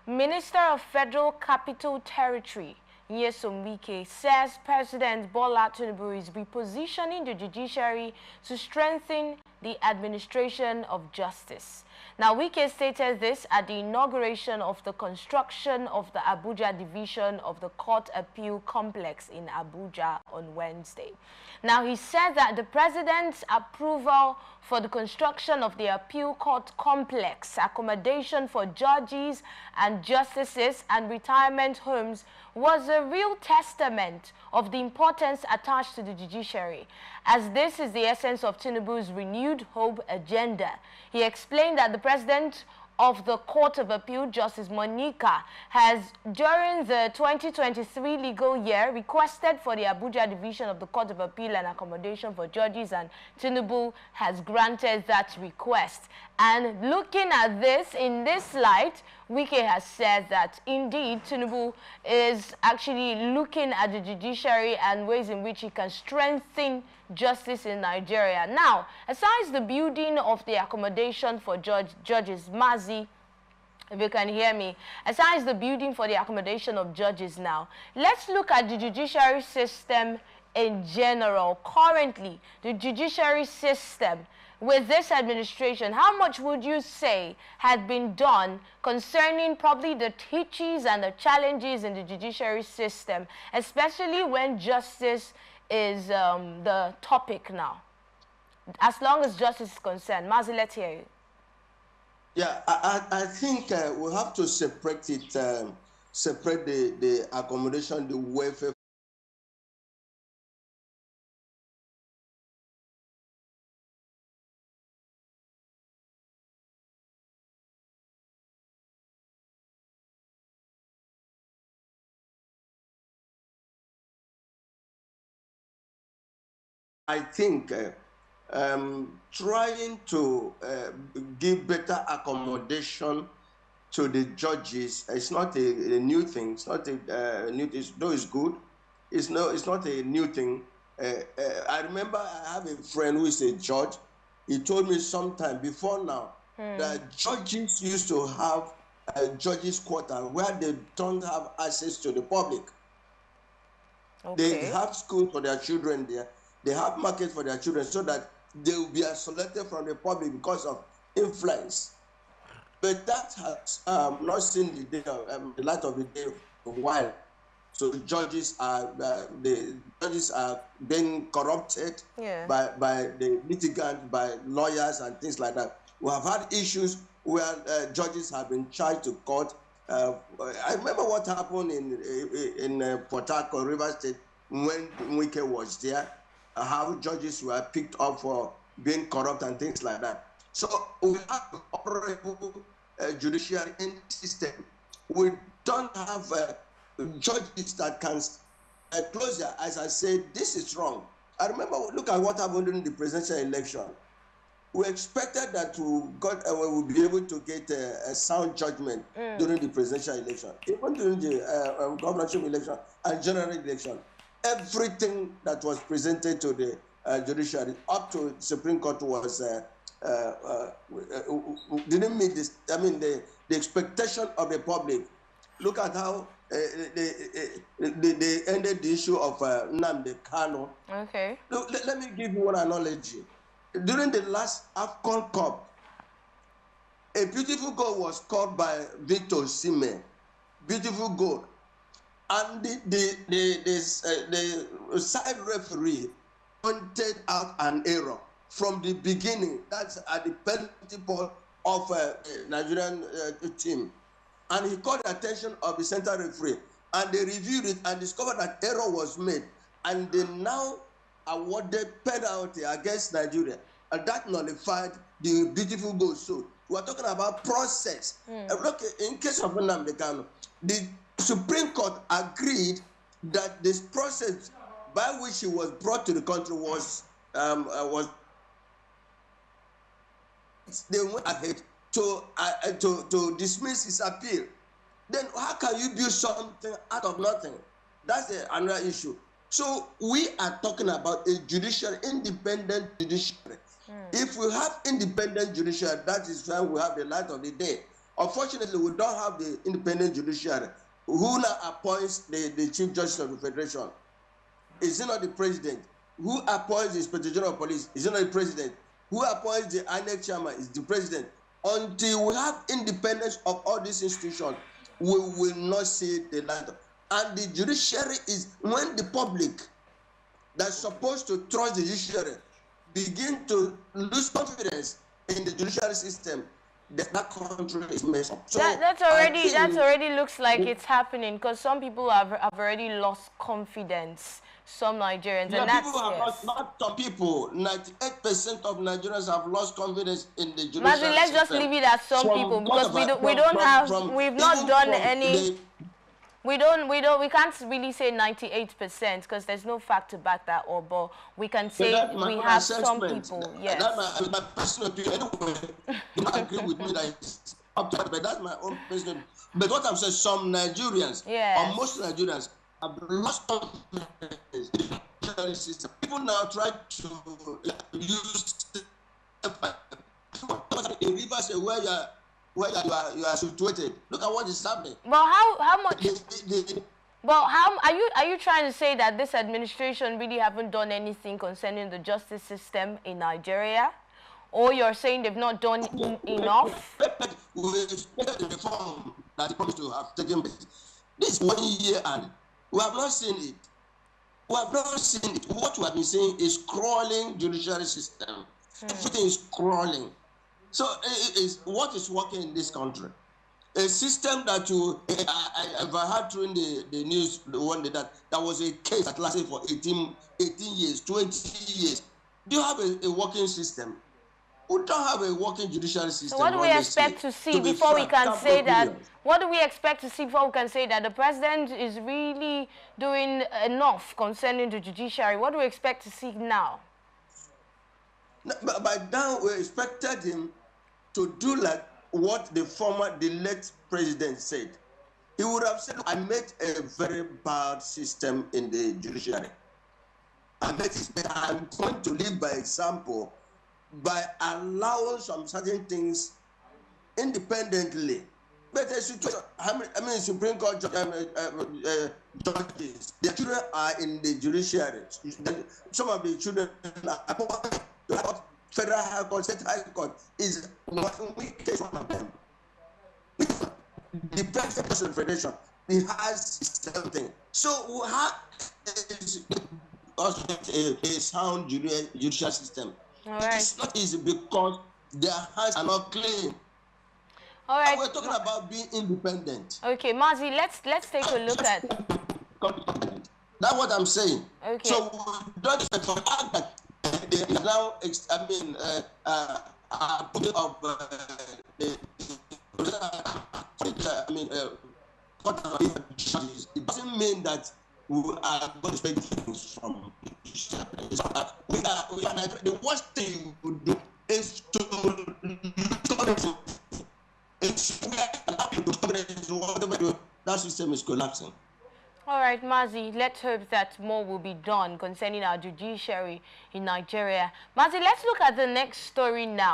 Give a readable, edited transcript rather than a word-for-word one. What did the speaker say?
Minister of Federal Capital Territory, Nyesom Wike, says President Bola Tinubu is repositioning the judiciary to strengthen the administration of justice. Now, Wike stated this at the inauguration of the construction of the Abuja division of the Court Appeal Complex in Abuja on Wednesday. Now, he said that the president's approval for the construction of the Appeal Court Complex, accommodation for judges and justices, and retirement homes was a real testament of the importance attached to the judiciary, as this is the essence of Tinubu's renewed hope agenda. He explained that the president of the Court of Appeal, Justice Monica, has, during the 2023 legal year, requested for the Abuja division of the Court of Appeal and accommodation for judges, and Tinubu has granted that request. And looking at this, in this light, Wike has said that indeed Tinubu is actually looking at the judiciary and ways in which he can strengthen justice in Nigeria. Now, aside the building of the accommodation for judges, Mazi, if you can hear me, aside the building for the accommodation of judges now, let's look at the judiciary system in general. Currently, the judiciary system with this administration, how much would you say had been done concerning probably the hitches and the challenges in the judiciary system, especially when justice is the topic now? As long as justice is concerned. Mazi, let's hear you. Yeah, I think we have to separate it, separate the accommodation, the welfare. I think trying to give better accommodation to the judges is not a new thing. It's not a new thing. Though it's good, it's not a new thing. I remember I have a friend who is a judge. He told me sometime before now that judges used to have a judges' quarter where they don't have access to the public. Okay. They have school for their children there. They have market for their children so that they will be isolated from the public because of influence. But that has not seen the day, the light of the day for a while. So the judges are being corrupted by the litigants, by lawyers and things like that. We have had issues where judges have been charged to court. I remember what happened in Port Harcourt, River State, when Wike was there. How judges were picked up for being corrupt and things like that. So we have an operable judiciary system. We don't have judges that can close their eyes and say, this is wrong. I remember, look at what happened during the presidential election. We expected that we would be able to get a sound judgment during the presidential election. Even during the governorship election and general election. Everything that was presented to the judiciary up to the Supreme Court was didn't meet this. I mean, the expectation of the public. Look at how they ended the issue of Nnamdi Kanu. Okay. Look, let me give you one analogy. During the last AFCON Cup, a beautiful goal was scored by Victor Osimhen. Beautiful goal. And the side referee pointed out an error from the beginning. That's at the penalty ball of the Nigerian team. And he called the attention of the center referee. And they reviewed it and discovered that error was made. And they now awarded penalty against Nigeria. And that nullified the beautiful goal. So we're talking about process. Look, in case of Nnamdi Kanu, the Supreme Court agreed that this process by which he was brought to the country was they went ahead to dismiss his appeal. Then how can you build something out of nothing? That's another issue. So we are talking about a judiciary, independent judiciary. If we have independent judiciary, that is when we have the light of the day. Unfortunately, we don't have the independent judiciary. Who now appoints the Chief Justice of the Federation? Is it not the president? Who appoints the Inspector General of Police? Is it not the president? Who appoints the INEC chairman? Is the president. Until we have independence of all these institutions, we will not see the light. And the judiciary is when the public that's supposed to trust the judiciary begin to lose confidence in the judiciary system, that country is messed up. So that's already looks like it's happening, because some people have already lost confidence. Some Nigerians, yeah, and that's people have lost, not some people. 98% of Nigerians have lost confidence in the judiciary system. Let's just leave it at some people, because we've not done any. We can't really say 98% because there's no fact to back that up, but we can say we have some people, yes. That's my personal opinion. Anyway, you don't agree with me that it's up to, but that's my own personal. But what I'm saying, some Nigerians, or most Nigerians, have lost confidence in the judiciary system. People now try to use in rivers where you are situated. Look at what is happening. But how much? But how are you trying to say that this administration really haven't done anything concerning the justice system in Nigeria, or you're saying they've not done enough? We expected the reform that they promised to have taken place. This 1 year and we have not seen it. We have not seen it. What we have been saying is crawling judiciary system. Everything is crawling. So what is working in this country? A system that I've heard during the news one day that was a case that lasted for 18 years, 20 years. Do you have a working system? We don't have a working judiciary system. So what do we expect to see before we can say that? What do we expect to see before we can say that the president is really doing enough concerning the judiciary? What do we expect to see now? By now, we expected him to do like what the late president said. He would have said, I made a very bad system in the judiciary. I'm going to live by example by allowing some certain things independently. But the situation, Supreme Court judges, their children are in the judiciary. Some of the children are Federal High Court, State High Court is one of them. The President of the Federation, he has something. So we have a sound judicial system. All right. It's not easy because their hands are not clean. All right. And we're talking about being independent. Okay, Mazi, let's take a look at. That's what I'm saying. Okay. So we don't expect for that. Now, putting up it doesn't mean that we are going to expect things from the worst thing we do is to that system is collapsing. All right, Mazi, let's hope that more will be done concerning our judiciary in Nigeria. Mazi, let's look at the next story now.